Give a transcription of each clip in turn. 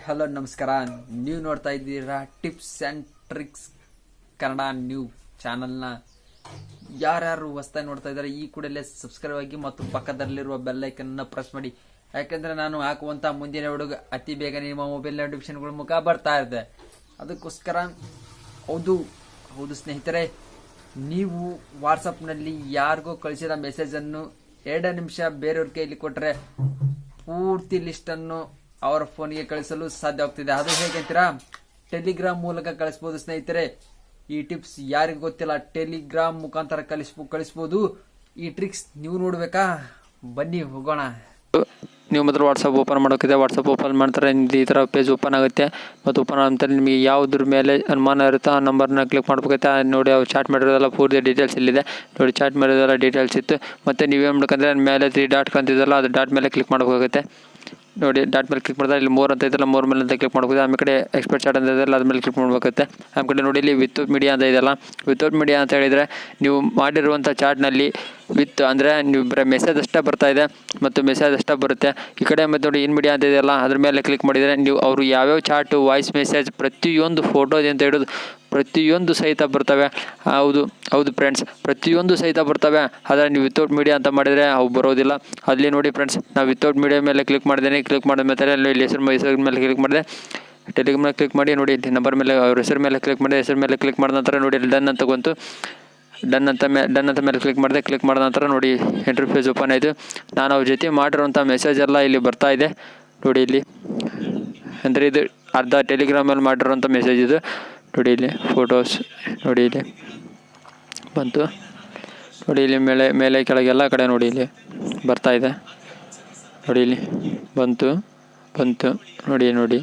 Hello ನಮಸ್ಕಾರ. ನೀವು ನೋಡ್ತಾ ಇದ್ದೀರಾ tips and tricks Kannada new ಚಾನಲ್ನ. ಯಾರ್ಯಾರು ಹೊಸ್ತಾಗಿ ನೋಡ್ತಾ ಇದ್ದಾರೆ ಈ ಕೂಡಲೇ ಸಬ್ಸ್ಕ್ರೈಬ್ ಆಗಿ ಮತ್ತು ಪಕ್ಕದಲ್ಲಿರುವ ಬೆಲ್ಲೈಕನ್ನ ಪ್ರೆಸ್ ಮಾಡಿ. ಯಾಕೆಂದರೆ ನಾನು ಹಾಕುವಂಥ ಮುಂದಿನ ಹುಡುಗ ಅತಿ ಬೇಗ ನಿಮ್ಮ ಮೊಬೈಲ್ ನೋಟಿಫಿಕೇಶನ್ಗಳ ಮುಖ ಬರ್ತಾ ಇದೆ. ಅದಕ್ಕೋಸ್ಕರ ಹೌದು ಸ್ನೇಹಿತರೆ, ನೀವು ವಾಟ್ಸಪ್ನಲ್ಲಿ ಯಾರಿಗೋ ಕಳಿಸಿದ ಮೆಸೇಜನ್ನು 2 ನಿಮಿಷ ಬೇರೆಯವ್ರ ಕೈಲಿ ಕೊಟ್ಟರೆ ಪೂರ್ತಿ ಲಿಸ್ಟನ್ನು ಅವರ ಫೋನ್ಗೆ ಕಳಿಸಲು ಸಾಧ್ಯವಾಗ್ತಿದೆ. ಅದು ಹೇಗಂತೀರಾ? ಟೆಲಿಗ್ರಾಮ್ ಮೂಲಕ ಕಳಿಸಬಹುದು ಸ್ನೇಹಿತರೆ. ಈ ಟಿಪ್ಸ್ ಯಾರಿಗೂ ಗೊತ್ತಿಲ್ಲ, ಟೆಲಿಗ್ರಾಮ್ ಮುಖಾಂತರ ಕಳಿಸಬಹುದು. ಈ ಟ್ರಿಕ್ಸ್ ನೀವು ನೋಡ್ಬೇಕಾ? ಬನ್ನಿ ಹೋಗೋಣ. ನೀವು ಮೊದಲು ವಾಟ್ಸಪ್ ಓಪನ್ ಮಾಡೋಕ್ಕಿದೆ. ವಾಟ್ಸಪ್ ಓಪನ್ ಮಾಡ್ತಾರೆ, ಈ ಥರ ಪೇಜ್ ಓಪನ್ ಆಗುತ್ತೆ. ಮತ್ತು ಓಪನ್ ಆದ ನಿಮಗೆ ಯಾವುದ್ರ ಮೇಲೆ ಅನುಮಾನ ಇರುತ್ತೋ ಆ ನಂಬರ್ನ ಕ್ಲಿಕ್ ಮಾಡ್ಬೇಕೈತೆ. ನೋಡಿ ಅವ್ರು ಚಾಟ್ ಮಾಡಿರೋದೆಲ್ಲ ಪೂರ್ತಿ ಡೀಟೇಲ್ಸ್ ಇಲ್ಲಿದೆ. ನೋಡಿ ಚಾಟ್ ಮಾಡಿರೋದೆಲ್ಲ ಡೀಟೇಲ್ಸ್ ಇತ್ತು. ಮತ್ತು ನೀವೇನು ಮಾಡ್ಬೇಕಂದ್ರೆ ಮೇಲೆ 3 ಡಾಟ್ ಕಾಣ್ತಿದ್ದಲ್ಲ, ಅದು ಡಾಟ್ ಮೇಲೆ ಕ್ಲಿಕ್ ಮಾಡಬೇಕಾಗುತ್ತೆ. ನೋಡಿ ಡಾಟ್ ಮೇಲೆ ಕ್ಲಿಕ್ ಮಾಡಿದ್ರೆ ಇಲ್ಲಿ 3 ಅಂತ ಇದೆಯಲ್ಲ, 3 ಮೇಲೆ ಅಂತ ಕ್ಲಿಕ್ ಮಾಡ್ಬೋದು. ಆಮೇಲೆ ಕಡೆ ಎಕ್ಸ್ಪರ್ಟ್ ಚಾಟ್ ಅಂತ ಇದೆಯಲ್ಲ, ಅದ್ರ ಮೇಲೆ ಕ್ಲಿಕ್ ಮಾಡಬೇಕಾಗುತ್ತೆ. ಆಮೇಲೆ ಕಡೆ ನೋಡಿ ಇಲ್ಲಿ ವಿತೌಟ್ ಮೀಡಿಯಾ ಅಂತ ಇದೆಯಲ್ಲ, ವಿತೌಟ್ ಮೀಡಿಯಾ ಅಂತ ಹೇಳಿದರೆ ನೀವು ಮಾಡಿರುವಂಥ ಚಾಟ್ನಲ್ಲಿ ವಿತ್ ಅಂದರೆ ನೀವು ಬರೀ ಮೆಸೇಜ್ ಅಷ್ಟೇ ಬರ್ತಾ ಇದೆ ಮತ್ತು ಮೆಸೇಜ್ ಅಷ್ಟೇ ಬರುತ್ತೆ. ಈ ಕಡೆ ಮತ್ತು ನೋಡಿ ಇನ್ ಮೀಡಿಯಾ ಅಂತ ಇದೆಯಲ್ಲ, ಅದ್ರ ಮೇಲೆ ಕ್ಲಿಕ್ ಮಾಡಿದರೆ ನೀವು ಅವರು ಯಾವ್ಯಾವ ಚಾಟು, ವಾಯ್ಸ್ ಮೆಸೇಜ್, ಪ್ರತಿಯೊಂದು ಫೋಟೋಸ್ ಅಂತ ಹಿಡಿದು ಪ್ರತಿಯೊಂದು ಸಹಿತ ಬರ್ತವೆ. ಹೌದು ಫ್ರೆಂಡ್ಸ್, ಪ್ರತಿಯೊಂದು ಸಹಿತ ಬರ್ತವೆ. ಆದರೆ ನೀವು ವಿತೌಟ್ ಮೀಡಿಯಾ ಅಂತ ಮಾಡಿದರೆ ಅವು ಬರೋದಿಲ್ಲ. ಅಲ್ಲಿ ನೋಡಿ ಫ್ರೆಂಡ್ಸ್, ನಾವು ವಿತೌಟ್ ಮೀಡಿಯಾ ಮೇಲೆ ಕ್ಲಿಕ್ ಮಾಡಿದ್ದೇನೆ. ಕ್ಲಿಕ್ ಮಾಡಿದ ಮೇಲೆ ಅಲ್ಲಿ ಹೆಸರು ಮೇಲೆ ಕ್ಲಿಕ್ ಮಾಡಿದೆ. ಟೆಲಿಗ್ರಾಮ್ ಮೇಲೆ ಕ್ಲಿಕ್ ಮಾಡಿ. ನೋಡಿ ನಂಬರ್ ಮೇಲೆ ಅವ್ರ ಹೆಸರು ಮೇಲೆ ಕ್ಲಿಕ್ ಮಾಡಿದೆ. ಹೆಸರು ಮೇಲೆ ಕ್ಲಿಕ್ ಮಾಡಿದ ನಂತರ ನೋಡಿ ಡನ್ ಅಂತ ಬಂತು. ಡನ್ ಅಂತ ಮೇಲೆ ಕ್ಲಿಕ್ ಮಾಡಿದೆ. ಕ್ಲಿಕ್ ಮಾಡಿದ ನಂತರ ನೋಡಿ ಇಂಟರ್ಫೇಸ್ ಓಪನ್ ಆಯಿತು. ನಾನು ಅವ್ರ ಜೊತೆ ಮಾಡಿರೋಂಥ ಮೆಸೇಜ್ ಎಲ್ಲ ಇಲ್ಲಿ ಬರ್ತಾ ಇದೆ. ನೋಡಿ ಇಲ್ಲಿ ಅಂದರೆ ಇದು ಅರ್ಧ ಟೆಲಿಗ್ರಾಮಲ್ಲಿ ಮಾಡಿರೋಂಥ ಮೆಸೇಜ್ ಇದು. ನೋಡಿ ಇಲ್ಲಿ ಫೋಟೋಸ್ ನೋಡಿ ಇಲ್ಲಿ ಬಂತು. ನೋಡಿ ಇಲ್ಲಿ ಮೇಲೆ ಕೆಳಗೆ ಎಲ್ಲ ಕಡೆ ನೋಡಿ ಇಲ್ಲಿ ಬರ್ತಾ ಇದೆ. ನೋಡಿ ಇಲ್ಲಿ ಬಂತು ನೋಡಿ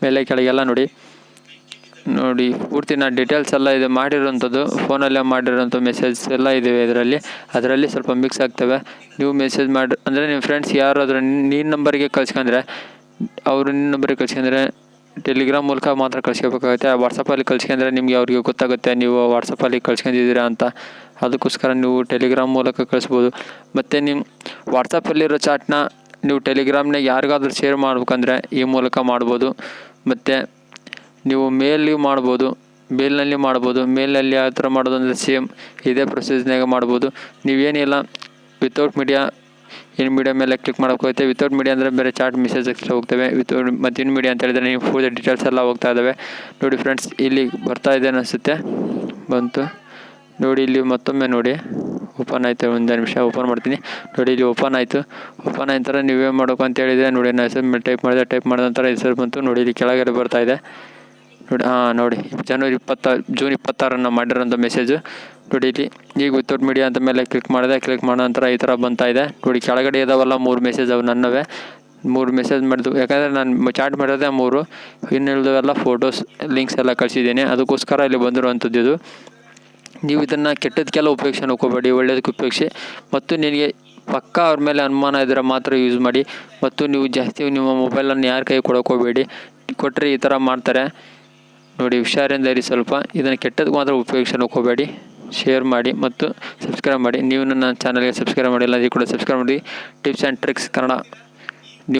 ಮೇಲೆ ಕೆಳಗೆಲ್ಲ ನೋಡಿ ಪೂರ್ತಿ ನಾನು ಡೀಟೇಲ್ಸ್ ಎಲ್ಲ ಇದೆ ಮಾಡಿರೋಂಥದ್ದು. ಫೋನಲ್ಲೇ ಮಾಡಿರೋಂಥ ಮೆಸೇಜ್ ಎಲ್ಲ ಇದ್ದಾವೆ ಅದರಲ್ಲಿ ಸ್ವಲ್ಪ ಮಿಕ್ಸ್ ಆಗ್ತವೆ. ನೀವು ಮೆಸೇಜ್ ಮಾಡಿ ಅಂದರೆ ನಿಮ್ಮ ಫ್ರೆಂಡ್ಸ್ ಯಾರಾದರೂ ನಿನ್ನ ನಂಬರಿಗೆ ಕಳ್ಸ್ಕೊಂಡ್ರೆ ಟೆಲಿಗ್ರಾಮ್ ಮೂಲಕ ಮಾತ್ರ ಕಳ್ಸ್ಕೋಬೇಕಾಗುತ್ತೆ. ವಾಟ್ಸಪ್ಪಲ್ಲಿ ಕಳ್ಸ್ಕೊಂಡ್ರೆ ನಿಮಗೆ ಅವ್ರಿಗೆ ಗೊತ್ತಾಗುತ್ತೆ ನೀವು ವಾಟ್ಸಪ್ಪಲ್ಲಿ ಕಳ್ಸ್ಕೊಂಡಿದ್ದೀರಾ ಅಂತ. ಅದಕ್ಕೋಸ್ಕರ ನೀವು ಟೆಲಿಗ್ರಾಮ್ ಮೂಲಕ ಕಳಿಸ್ಬೋದು. ಮತ್ತು ನಿಮ್ಮ ವಾಟ್ಸಪ್ಪಲ್ಲಿರೋ ಚಾಟ್ನ ನೀವು ಟೆಲಿಗ್ರಾಮ್ನಾಗ ಯಾರಿಗಾದ್ರೂ ಶೇರ್ ಮಾಡ್ಬೇಕಂದ್ರೆ ಈ ಮೂಲಕ ಮಾಡ್ಬೋದು. ಮತ್ತು ನೀವು ಮೇಲ್ನಲ್ಲಿ ಮಾಡ್ಬೋದು. ಮೇಲ್ನಲ್ಲಿ ಯಾವ ಥರ ಮಾಡೋದು ಅಂದರೆ ಸೇಮ್ ಇದೇ ಪ್ರೊಸೆಸ್ನಾಗ ಮಾಡ್ಬೋದು. ನೀವೇನಿಲ್ಲ ವಿತೌಟ್ ಮೀಡಿಯಾ ಇನ್ ಮೀಡಿಯಾ ಮೇಲೆ ಕ್ಲಿಕ್ ಮಾಡೋಕ್ಕೋಗುತ್ತೆ. ವಿತೌಟ್ ಮೀಡಿಯಾ ಅಂದರೆ ಬೇರೆ ಚಾಟ್ ಮೆಸೇಜ್ ಹೋಗ್ತವೆ. ಮತ್ತು ಇನ್ ಮೀಡಿಯಾ ಅಂತ ಹೇಳಿದ್ರೆ ನೀವು ಫುಲ್ ಡೀಟೇಲ್ಸ್ ಎಲ್ಲ ಹೋಗ್ತಾ ಇದ್ದಾವೆ. ನೋಡಿ ಫ್ರೆಂಡ್ಸ್, ಇಲ್ಲಿ ಬರ್ತಾ ಇದೆ ಅನಿಸುತ್ತೆ, ಬಂತು ನೋಡಿ. ಇಲ್ಲಿ ಮತ್ತೊಮ್ಮೆ ನೋಡಿ ಓಪನ್ ಆಯಿತು. 1 ನಿಮಿಷ ಓಪನ್ ಮಾಡ್ತೀನಿ. ನೋಡಿ ಇಲ್ಲಿ ಓಪನ್ ಆಯಿತು. ಓಪನ್ ಆದ ನಂತರ ನೀವೇನು ಮಾಡಬೇಕು ಅಂತ ಹೇಳಿದರೆ ನೋಡಿ ನಾನು ಹೆಸರು ಮೇಲೆ ಟೈಪ್ ಮಾಡಿದ ನಂತರ ಹೆಸರು ಬಂತು. ನೋಡಿ ಇಲ್ಲಿ ಕೆಳಗಡೆ ಬರ್ತಾ ಇದೆ. ನೋಡಿ ಜೂನ್ 26 ಮಾಡಿರೋಂಥ ಮೆಸೇಜು. ನೋಡಿ ಇಲ್ಲಿ ಈಗ ವಿತೌಟ್ ಮೀಡಿಯಾ ಅಂತ ಮೇಲೆ ಕ್ಲಿಕ್ ಮಾಡಿದ ನಂತರ ಈ ಥರ ಬರ್ತಾ ಇದೆ. ನೋಡಿ ಕೆಳಗಡೆ ಇದಾವಲ್ಲ 3 ಮೆಸೇಜ್, ಅವು ನನ್ನವೇ 3 ಮೆಸೇಜ್ ಮಾಡಿದ್ವು. ಯಾಕಂದರೆ ನಾನು ಚಾಟ್ ಮಾಡಿರೋದೇ 3, ಇನ್ನುಳಿದವೆಲ್ಲ ಫೋಟೋಸ್ ಲಿಂಕ್ಸ್ ಎಲ್ಲ ಕಳಿಸಿದ್ದೀನಿ. ಅದಕ್ಕೋಸ್ಕರ ಇಲ್ಲಿ ಬಂದಿರುವಂಥದ್ದು ಇದು. ನೀವು ಇದನ್ನು ಕೆಟ್ಟದಕ್ಕೆಲ್ಲ ಉಪಯೋಗಿಸೋಕೆ ಹೋಗಬೇಡಿ, ಒಳ್ಳೆಯದಕ್ಕೆ ಉಪಯೋಗಿಸಿ. ಮತ್ತು ನಿನಗೆ ಪಕ್ಕ ಅವ್ರ ಮೇಲೆ ಅನುಮಾನ ಇದ್ದರೆ ಮಾತ್ರ ಯೂಸ್ ಮಾಡಿ. ಮತ್ತು ನೀವು ಜಾಸ್ತಿ ನಿಮ್ಮ ಮೊಬೈಲನ್ನು ಯಾರ ಕೈ ಕೊಡೋಕೋಬೇಡಿ. ಕೊಟ್ಟರೆ ಈ ಥರ ಮಾಡ್ತಾರೆ. ನೋಡಿ ಹುಷಾರಿಂದ ಇರಿ ಸ್ವಲ್ಪ. ಇದನ್ನು ಕೆಟ್ಟದಕ್ಕೆ ಮಾತ್ರ ಉಪಯೋಗಿಸೋಕೆ ಹೋಗಬೇಡಿ. ಶೇರ್ ಮಾಡಿ ಮತ್ತು ಸಬ್ಸ್ಕ್ರೈಬ್ ಮಾಡಿ. ನೀವು ನನ್ನ ಚಾನಲ್ಗೆ ಸಬ್ಸ್ಕ್ರೈಬ್ ಮಾಡಿಲ್ಲ, ಈ ಕೂಡ ಸಬ್ಸ್ಕ್ರೈಬ್ ಮಾಡಿ. Tips and tricks Kannada.